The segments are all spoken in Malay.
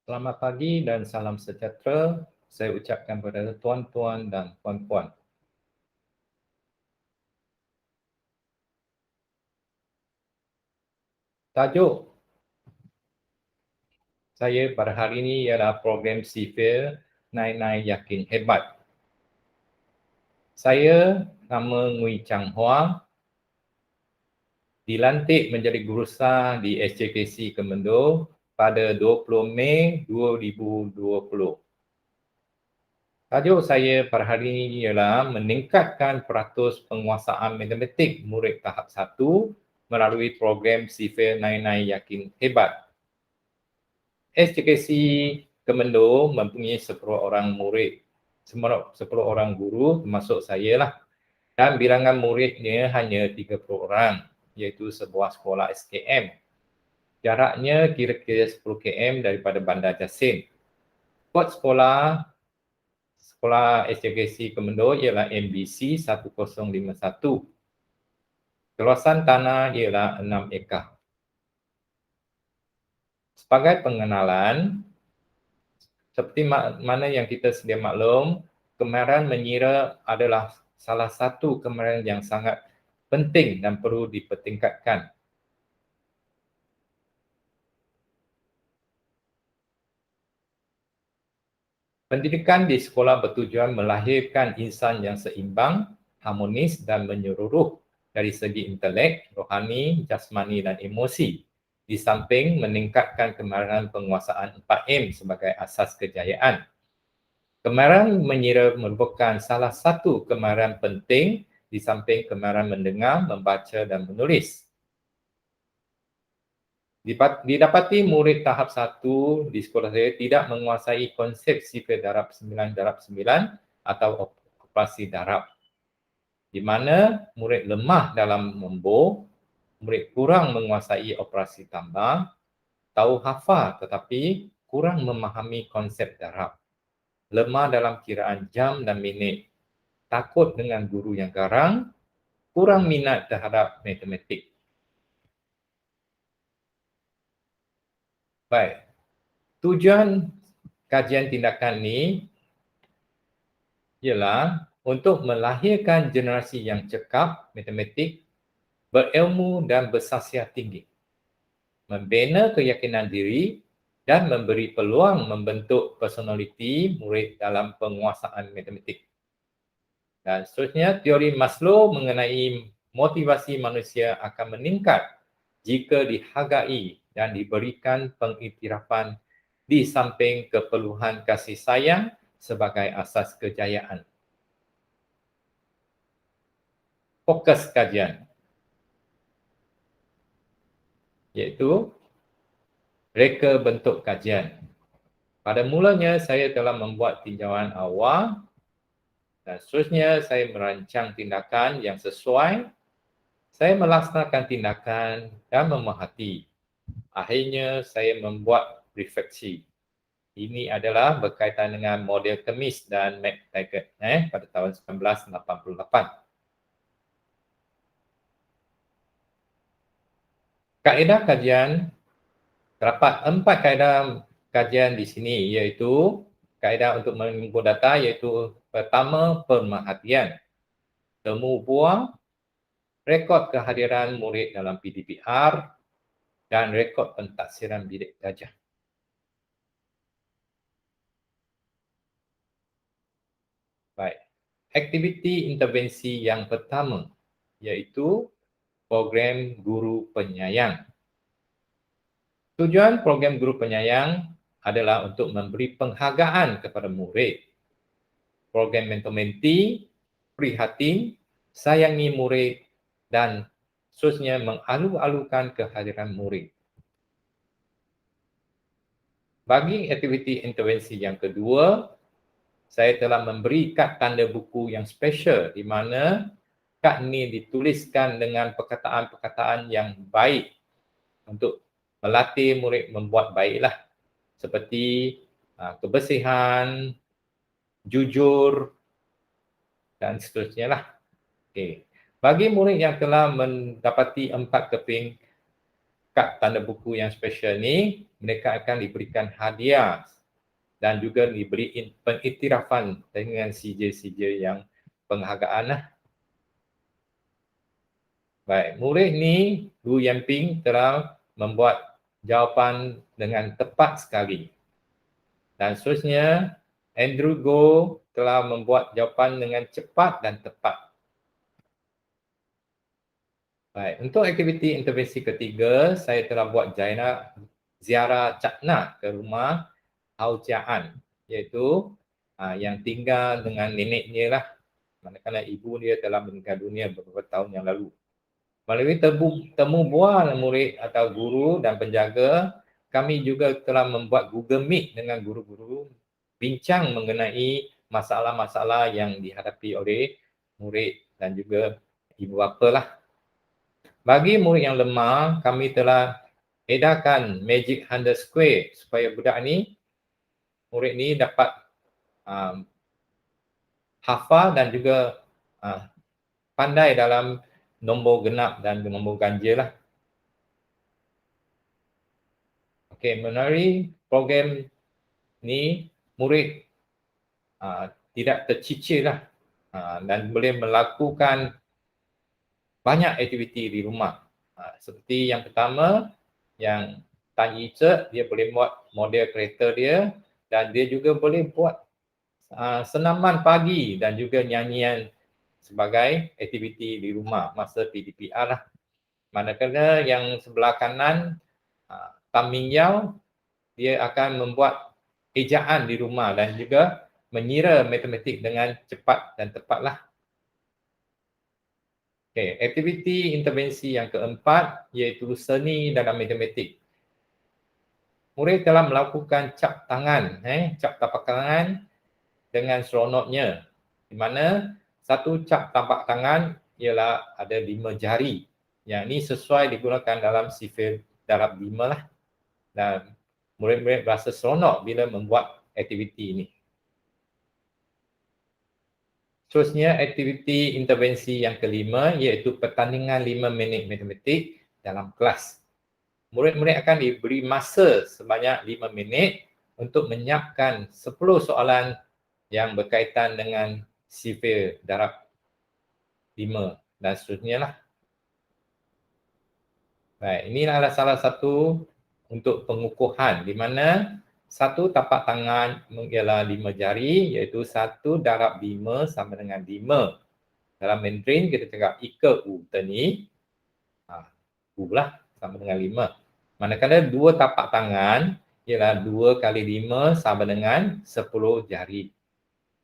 Selamat pagi dan salam sejahtera. Saya ucapkan kepada tuan-tuan dan puan-puan. Tajuk saya pada hari ini ialah program sivil Nai-Nai Yakin Hebat. Saya nama Ngui Chang Hua, dilantik menjadi gurusar di SJKC Kemendo pada 20 Mei 2020. Tajuk saya pada hari ini ialah meningkatkan peratus penguasaan matematik murid tahap 1 melalui program sivil Nai-Nai Yakin Hebat. SJKC Kemendo mempunyai 10 orang murid, 10 orang guru termasuk saya lah. Dan bilangan muridnya hanya 30 orang, iaitu sebuah sekolah SKM. Jaraknya kira-kira 10 km daripada Bandar Jasin. Kod sekolah SJKC Kemendo ialah MBC 1051. Keluasan tanah ialah 6 ekar. Sebagai pengenalan, seperti mana yang kita sedia maklum, kemahiran mengira adalah salah satu kemahiran yang sangat penting dan perlu dipertingkatkan. Pendidikan di sekolah bertujuan melahirkan insan yang seimbang, harmonis dan menyeluruh dari segi intelek, rohani, jasmani dan emosi. Di samping meningkatkan kemahiran penguasaan 4M sebagai asas kejayaan. Kemahiran mengira merupakan salah satu kemahiran penting di samping kemahiran mendengar, membaca dan menulis. Didapati murid tahap 1 di sekolah saya tidak menguasai konsep sifir darab 9 atau operasi darab. Di mana murid lemah dalam membor, murid kurang menguasai operasi tambah, tahu hafal tetapi kurang memahami konsep darab. Lemah dalam kiraan jam dan minit, takut dengan guru yang garang, kurang minat terhadap matematik. Baik, tujuan kajian tindakan ini ialah untuk melahirkan generasi yang cekap matematik, berilmu dan bersasiat tinggi, membina keyakinan diri dan memberi peluang membentuk personaliti murid dalam penguasaan matematik. Dan seterusnya, teori Maslow mengenai motivasi manusia akan meningkat jika dihargai dan diberikan pengiktirafan di samping keperluan kasih sayang sebagai asas kejayaan. Fokus kajian iaitu reka bentuk kajian. Pada mulanya saya telah membuat tinjauan awal dan seterusnya saya merancang tindakan yang sesuai. Saya melaksanakan tindakan dan memerhati. Akhirnya saya membuat refleksi. Ini adalah berkaitan dengan model Kemis dan McTaggart pada tahun 1988. Kaedah kajian, terdapat 4 kaedah kajian di sini, iaitu kaedah untuk mengumpul data, iaitu pertama, pemerhatian, temu buah, rekod kehadiran murid dalam PDPR dan rekod pentaksiran bilik gajah. Baik, aktiviti intervensi yang pertama iaitu program guru penyayang. Tujuan program guru penyayang adalah untuk memberi penghargaan kepada murid. Program mentor-menti, prihatin, sayangi murid dan seterusnya mengalu-alukan kehadiran murid. Bagi aktiviti intervensi yang kedua, saya telah memberi kad tanda buku yang special di mana kad ini dituliskan dengan perkataan-perkataan yang baik untuk melatih murid membuat baiklah, seperti kebersihan, jujur dan seterusnya lah. Okey. Bagi murid yang telah mendapati 4 keping, kad tanda buku yang special ni, mereka akan diberikan hadiah dan juga diberi pengiktirafan dengan sijil-sijil yang penghargaan lah. Baik, murid ni Gu Yanping telah membuat jawapan dengan tepat sekali. Dan seterusnya, Andrew Goh telah membuat jawapan dengan cepat dan tepat. Baik, untuk aktiviti intervensi ketiga, saya telah buat ziarah cakna ke rumah Hau Chia An, iaitu yang tinggal dengan neneknya lah, manakala ibu dia telah meninggal dunia beberapa tahun yang lalu. Melalui temu bual murid atau guru dan penjaga, kami juga telah membuat Google Meet dengan guru-guru, bincang mengenai masalah-masalah yang dihadapi oleh murid dan juga ibu bapa lah. Bagi murid yang lemah, kami telah edarkan Magic 100 Square supaya murid ni dapat hafal dan juga pandai dalam nombor genap dan nombor ganjil lah. Okey, melalui program ni murid tidak tercicir lah dan boleh melakukan banyak aktiviti di rumah. Seperti yang pertama, yang Tan Yi Zhe, dia boleh buat model kereta dia dan dia juga boleh buat senaman pagi dan juga nyanyian sebagai aktiviti di rumah masa PDPR lah. Manakala yang sebelah kanan, Tam Ming Yao, dia akan membuat ejaan di rumah dan juga mengira matematik dengan cepat dan tepat lah. Okay, aktiviti intervensi yang keempat iaitu seni dalam matematik. Murid telah melakukan cap tangan, cap tapak tangan dengan seronoknya, di mana satu cap tapak tangan ialah ada 5 jari. Yang ini sesuai digunakan dalam sifil darab 5 lah. Dan murid-murid berasa seronok bila membuat aktiviti ini. Seterusnya, aktiviti intervensi yang kelima iaitu pertandingan 5 minit matematik dalam kelas. Murid-murid akan diberi masa sebanyak 5 minit untuk menyiapkan 10 soalan yang berkaitan dengan sifil darab 5 dan seterusnya lah. Baik, ini adalah salah satu untuk pengukuhan di mana satu tapak tangan ialah 5 jari iaitu 1 darab 5 sama dengan 5. Dalam Mandarin kita cakap ika u tani. U lah sama dengan 5. Manakala 2 tapak tangan ialah 2 kali 5 sama dengan 10 jari.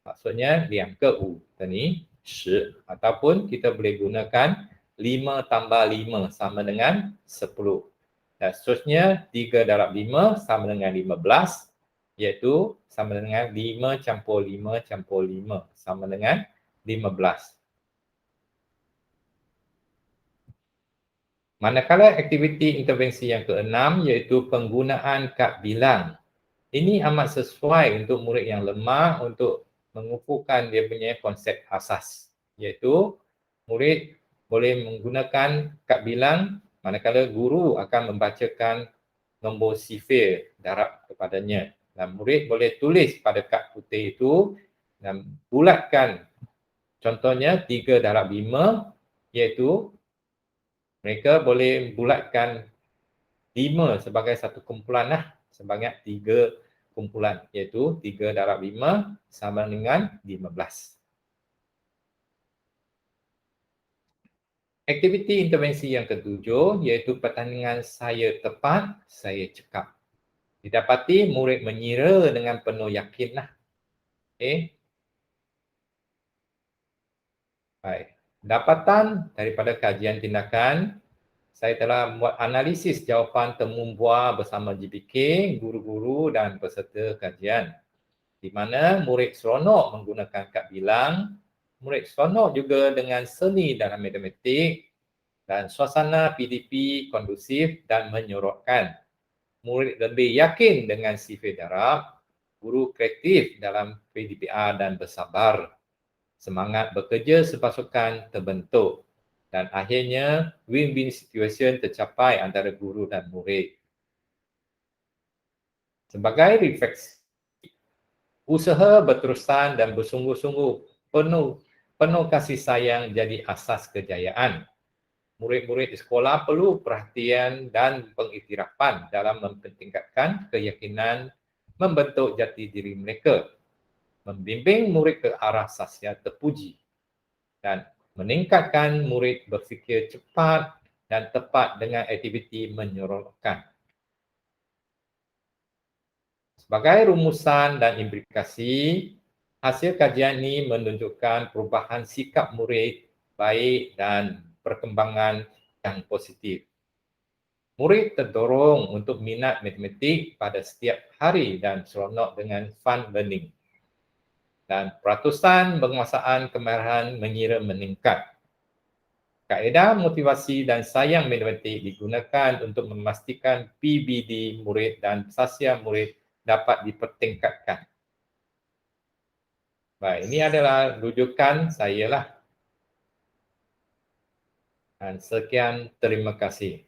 Maksudnya liang ke u tani 10 ataupun kita boleh gunakan 5 tambah 5 sama dengan 10. Dan seterusnya 3 darab 5 sama dengan 15 iaitu sama dengan 5 campur 5 campur 5 sama dengan 15. Manakala aktiviti intervensi yang keenam iaitu penggunaan kad bilang. Ini amat sesuai untuk murid yang lemah untuk mengukuhkan dia punya konsep asas, iaitu murid boleh menggunakan kad bilang manakala guru akan membacakan nombor sifir darab kepadanya. Dan murid boleh tulis pada kad putih itu dan bulatkan, contohnya 3 darab 5 iaitu mereka boleh bulatkan 5 sebagai satu kumpulan lah, sebanyak 3 kumpulan iaitu 3 darab 5 sama dengan 15. Aktiviti intervensi yang ketujuh iaitu pertandingan saya tepat, saya cekap. Didapati murid mengira dengan penuh yakin lah. Okay. Baik. Dapatan daripada kajian tindakan, saya telah membuat analisis jawapan temu bual bersama GPK, guru-guru dan peserta kajian. Di mana murid seronok menggunakan kad bilang, murid seronok juga dengan seni dalam matematik dan suasana PDP kondusif dan menyorokkan. Murid lebih yakin dengan sifir darab, guru kreatif dalam PDPR dan bersabar. Semangat bekerja sepasukan terbentuk dan akhirnya win-win situation tercapai antara guru dan murid. Sebagai refleksi, usaha berterusan dan bersungguh-sungguh penuh kasih sayang jadi asas kejayaan. Murid-murid di sekolah perlu perhatian dan pengiktirafan dalam mempertingkatkan keyakinan membentuk jati diri mereka, membimbing murid ke arah sasya terpuji dan meningkatkan murid berfikir cepat dan tepat dengan aktiviti menyeronokkan. Sebagai rumusan dan implikasi, hasil kajian ini menunjukkan perubahan sikap murid baik dan perkembangan yang positif. Murid terdorong untuk minat matematik pada setiap hari dan seronok dengan fun learning. Dan peratusan penguasaan kemarahan mengira meningkat. Kaedah motivasi dan sayang matematik digunakan untuk memastikan PBD murid dan sasya murid dapat dipertingkatkan. Baik, ini adalah rujukan saya lah. Dan sekian, terima kasih.